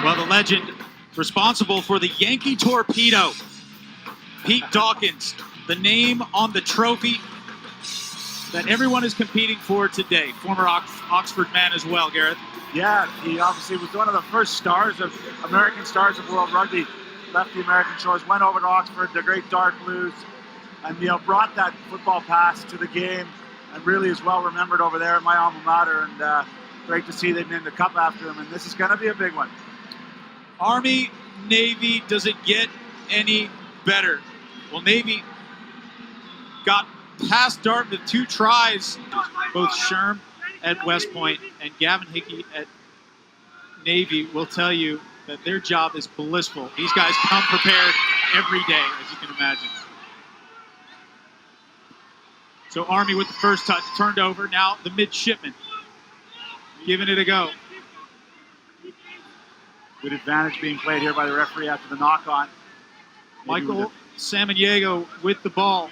Well, the legend responsible for the Yankee torpedo, Pete Dawkins, the name on the trophy that everyone is competing for today. Former Oxford man as well, Gareth. Yeah, he obviously was one of the first stars of American stars of World Rugby. Left the American shores, went over to Oxford, the great Dark Blues, and brought that football pass to the game, and really is well remembered over there at my alma mater. And great to see they named the cup after him, and this is going to be a big one. Army, Navy, does it get any better? Well, Navy got past Dartmouth 2 tries, both Sherm at West Point and Gavin Hickey at Navy will tell you that their job is blissful. These guys come prepared every day, as you can imagine. So Army with the first touch, turned over. Now the midshipman giving it a go. Good advantage being played here by the referee after the knock-on. Michael Samaniego with the ball.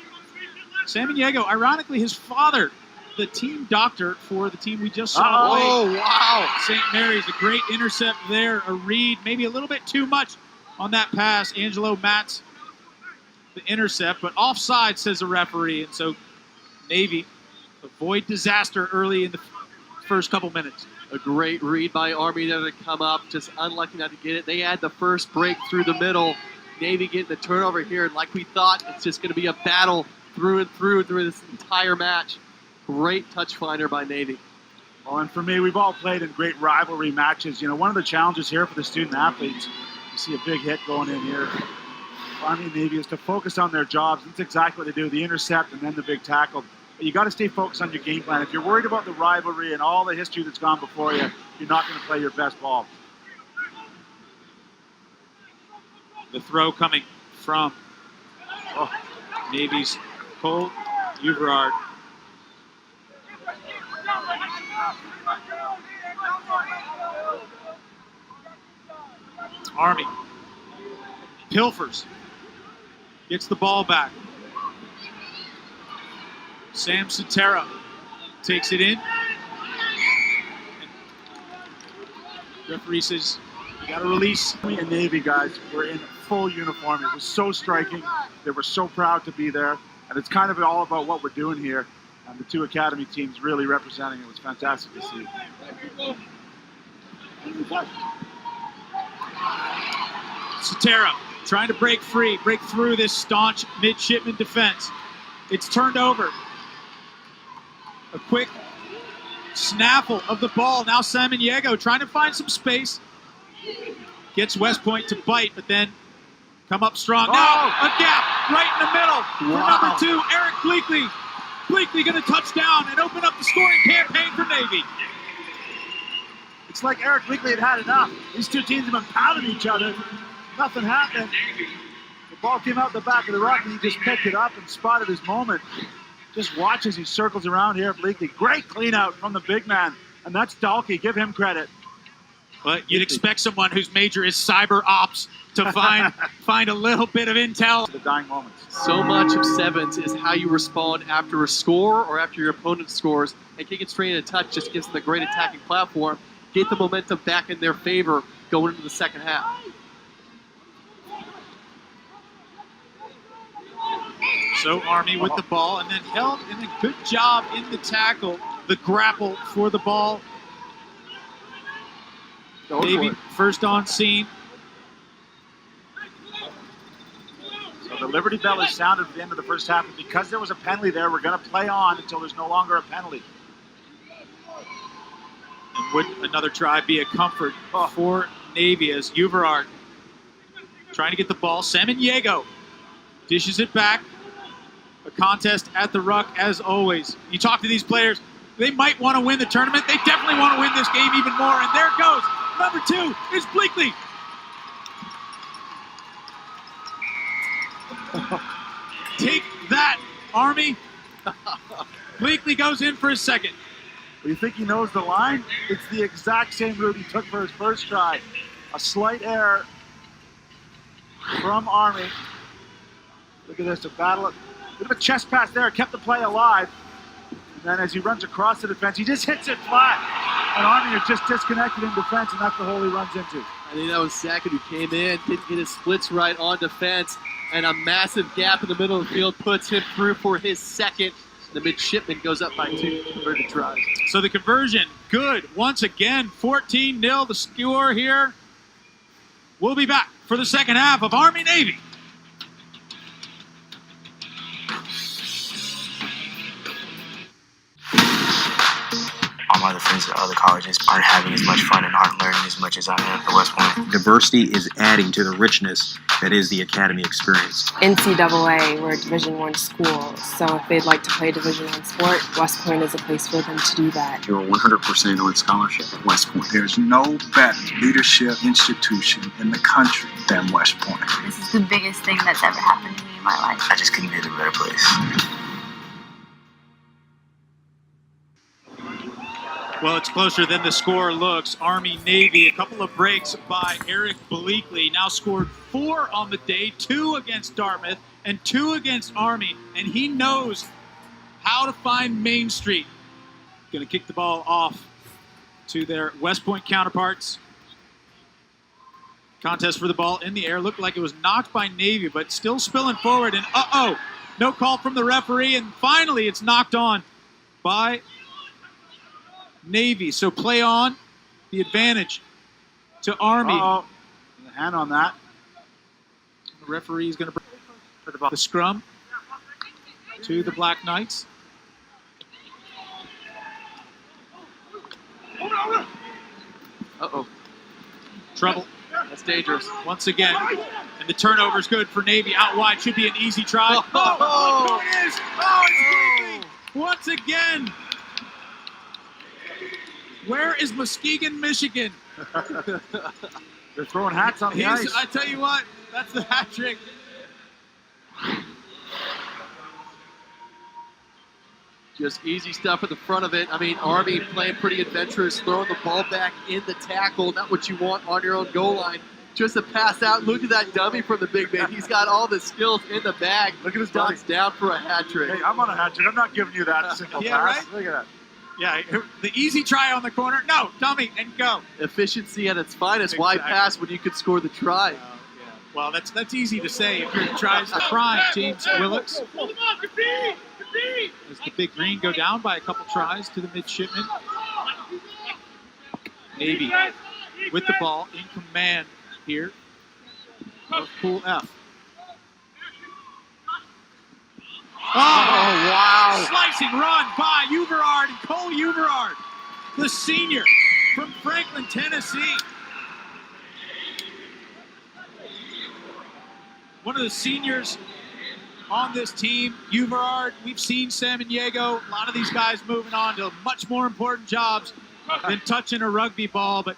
Samaniego, ironically, his father, the team doctor for the team we just saw play. Oh, wow. St. Mary's, a great intercept there. A read, maybe a little bit too much on that pass. Angelo Matz, the intercept, but offside, says the referee. And so Navy avoid disaster early in the first couple minutes. A great read by Army there to come up, just unlucky not to get it. They had the first break through the middle. Navy getting the turnover here, and like we thought, it's just going to be a battle through and through this entire match. Great touch finder by Navy. Well, and for me, we've all played in great rivalry matches. One of the challenges here for the student athletes, you see a big hit going in here. Army and Navy is to focus on their jobs. That's exactly what they do, the intercept and then the big tackle. But you got to stay focused on your game plan. If you're worried about the rivalry and all the history that's gone before you, you're not going to play your best ball. The throw coming from Navy's Cole Uverard. Army pilfers, gets the ball back. Sam Sotera takes it in. Referee says, you got to release. Army and Navy guys were in full uniform. It was so striking. They were so proud to be there. And it's kind of all about what we're doing here. And the 2 academy teams really representing it was fantastic to see. Sotera trying to break free, break through this staunch midshipman defense. It's turned over. A quick snaffle of the ball. Now Samaniego trying to find some space. Gets West Point to bite, but then come up strong. Now a gap right in the middle for number 2, Eric Bleakley. Bleakley going to touch down and open up the scoring campaign for Navy. It's like Eric Bleakley had enough. These 2 teams have been pounding each other. Nothing happened. The ball came out the back of the ruck and he just picked it up and spotted his moment. Just watch as he circles around here at Bleakley. Great clean out from the big man. And that's Dalkey. Give him credit. But you'd expect someone whose major is cyber ops to find a little bit of intel. The dying moments. So much of 7's is how you respond after a score or after your opponent scores. And kicking straight in a touch just gives them a great attacking platform. Get the momentum back in their favor going into the second half. So Army with the ball and then held in a good job in the tackle, the grapple for the ball. Navy first on scene. So the Liberty Bell is sounded at the end of the first half, and because there was a penalty there, we're going to play on until there's no longer a penalty. And would another try be a comfort for Navy as Uverard trying to get the ball. Samaniego dishes it back. A contest at the ruck as always. You talk to these players, they might want to win the tournament. They definitely want to win this game even more. And there it goes. Number 2 is Bleakley. Take that, Army. Bleakley goes in for his second. Well, you think he knows the line? It's the exact same route he took for his first try. A slight error from Army. Look at this, a battle. Bit of a chest pass there, kept the play alive. And then as he runs across the defense, he just hits it flat. And Army are just disconnected in defense, and that's the hole he runs into. I think that was Sackett who came in, didn't get his splits right on defense, and a massive gap in the middle of the field puts him through for his second. The midshipman goes up by 2 converted tries. So the conversion, good. Once again, 14-0 the score here. We'll be back for the second half of Army-Navy. All my other friends at other colleges aren't having as much fun and aren't learning as much as I am at West Point. Diversity is adding to the richness that is the academy experience. NCAA, we're a Division I school, so if they'd like to play a Division I sport, West Point is a place for them to do that. You're 100% on scholarship at West Point. There's no better leadership institution in the country than West Point. This is the biggest thing that's ever happened to me in my life. I just couldn't be in a better place. Well, it's closer than the score looks. Army-Navy, a couple of breaks by Eric Bleakley. Now scored 4 on the day, 2 against Dartmouth and 2 against Army. And he knows how to find Main Street. Going to kick the ball off to their West Point counterparts. Contest for the ball in the air. Looked like it was knocked by Navy, but still spilling forward. And no call from the referee. And finally, it's knocked on by Navy. So play on, the advantage to Army. The hand on that. The referee is going to bring the scrum to the Black Knights. Trouble. That's dangerous. Once again. And the turnover is good for Navy. Out wide should be an easy try. Look who it is. It's leaping once again. Where is Muskegon, Michigan? They're throwing hats on the ice. I tell you what, that's the hat trick. Just easy stuff at the front of it. I mean, Army playing pretty adventurous, throwing the ball back in the tackle. Not what you want on your own goal line. Just a pass out. Look at that dummy from the big man. He's got all the skills in the bag. Look at his dots down for a hat trick. Hey, I'm on a hat trick. I'm not giving you that simple Yeah, pass. right? Look at that. Yeah, the easy try on the corner. No, dummy, and go. Efficiency at its finest. Why pass when you could score the try? Yeah. Well, that's easy to say if you're tries to prime James Willocks. As the Big Green go down by a couple tries to the midshipmen. Navy with the ball in command here of Pool F. Oh, wow. Slicing run by Uverard and Cole Uverard, the senior from Franklin, Tennessee. One of the seniors on this team, Uverard. We've seen Samaniego, a lot of these guys moving on to much more important jobs than touching a rugby ball, but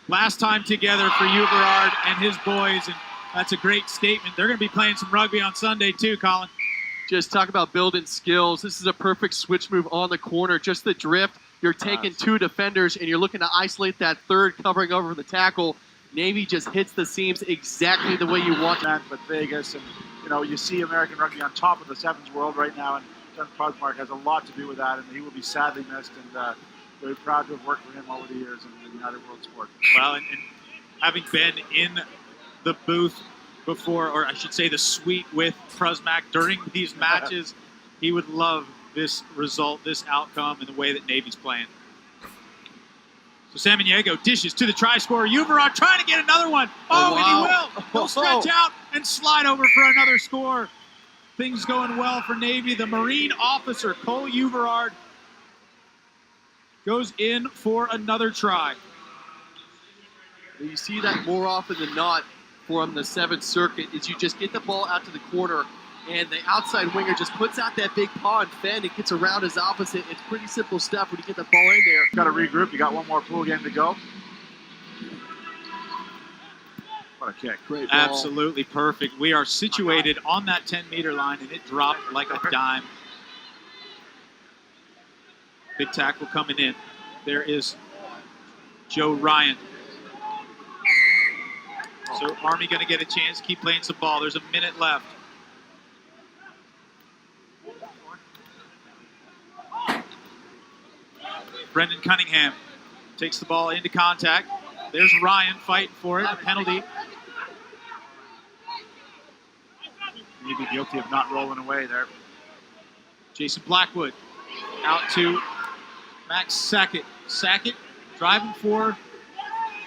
last time together for Uverard and his boys, and that's a great statement. They're going to be playing some rugby on Sunday too, Colin. Just talk about building skills. This is a perfect switch move on the corner. Just the drift. You're taking 2 defenders, and you're looking to isolate that third covering over the tackle. Navy just hits the seams exactly the way you want. But Vegas, and you see American rugby on top of the 7's world right now, and John Prosmark has a lot to do with that, and he will be sadly missed, and very proud to have worked for him over the years in the United World Sport. Well, and having been in the booth before, or I should say the suite with Prosmak during these matches, he would love this result, this outcome, and the way that Navy's playing. So Samaniego dishes to the try scorer. Uverard trying to get another one. Wow. And he will. He'll stretch out and slide over for another score. Things going well for Navy. The Marine officer, Cole Uverard, goes in for another try. You see that more often than not from the 7th Circuit is you just get the ball out to the corner and the outside winger just puts out that big paw and fend and gets around his opposite. It's pretty simple stuff when you get the ball in there. Got to regroup. You got one more pool game to go. What a kick. Great ball. Absolutely perfect. We are situated on that 10-meter line, and it dropped like a dime. Big tackle coming in. There is Joe Ryan. So Army going to get a chance to keep playing some ball. There's a minute left. Brendan Cunningham takes the ball into contact. There's Ryan fighting for it, a penalty. Maybe guilty of not rolling away there. Jason Blackwood out to Max Sackett. Sackett driving for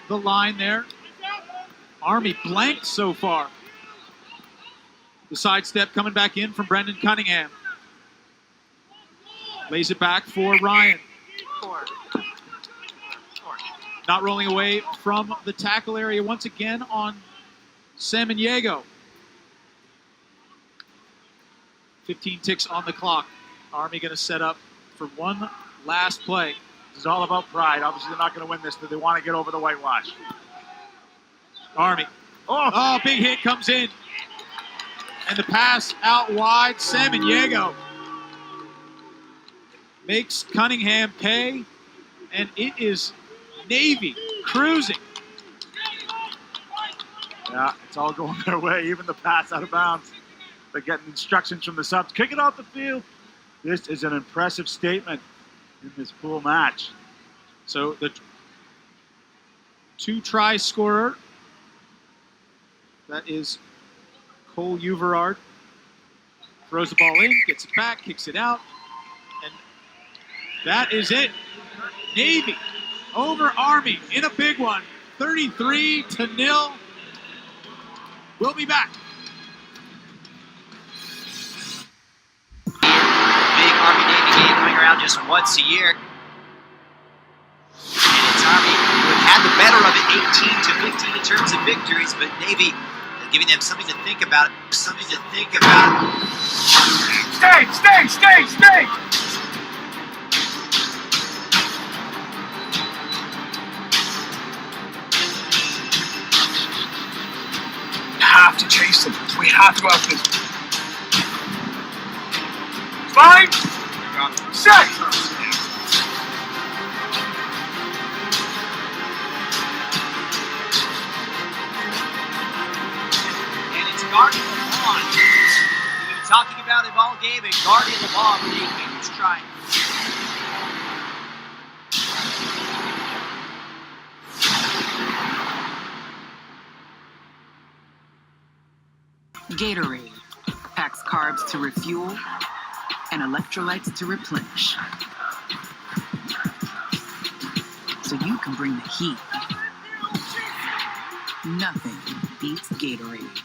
the line there. Army blanked so far. The sidestep coming back in from Brendan Cunningham. Lays it back for Ryan. Not rolling away from the tackle area once again on Samaniego. 15 ticks on the clock. Army going to set up for one last play. This is all about pride. Obviously, they're not going to win this, but they want to get over the whitewash. Army. Oh, big hit comes in. And the pass out wide. Samaniego makes Cunningham pay. And it is Navy cruising. Yeah, it's all going their way. Even the pass out of bounds. They're getting instructions from the subs. Kick it off the field. This is an impressive statement in this pool match. So the 2-try scorer, that is Cole Uverard, throws the ball in, gets it back, kicks it out, and that is it. Navy over Army in a big one, 33-0. We'll be back. Big Army-Navy game coming around just once a year. And it's Army who had the better of it, 18-15 in terms of victories, but Navy giving them something to think about. Something to think about. Stay! Have to chase them. We have to go after this. 5, 6. And it's guarding the ball. We've been talking about it all game, and guarding the ball with a huge try. Gatorade packs carbs to refuel and electrolytes to replenish. So you can bring the heat. Nothing beats Gatorade.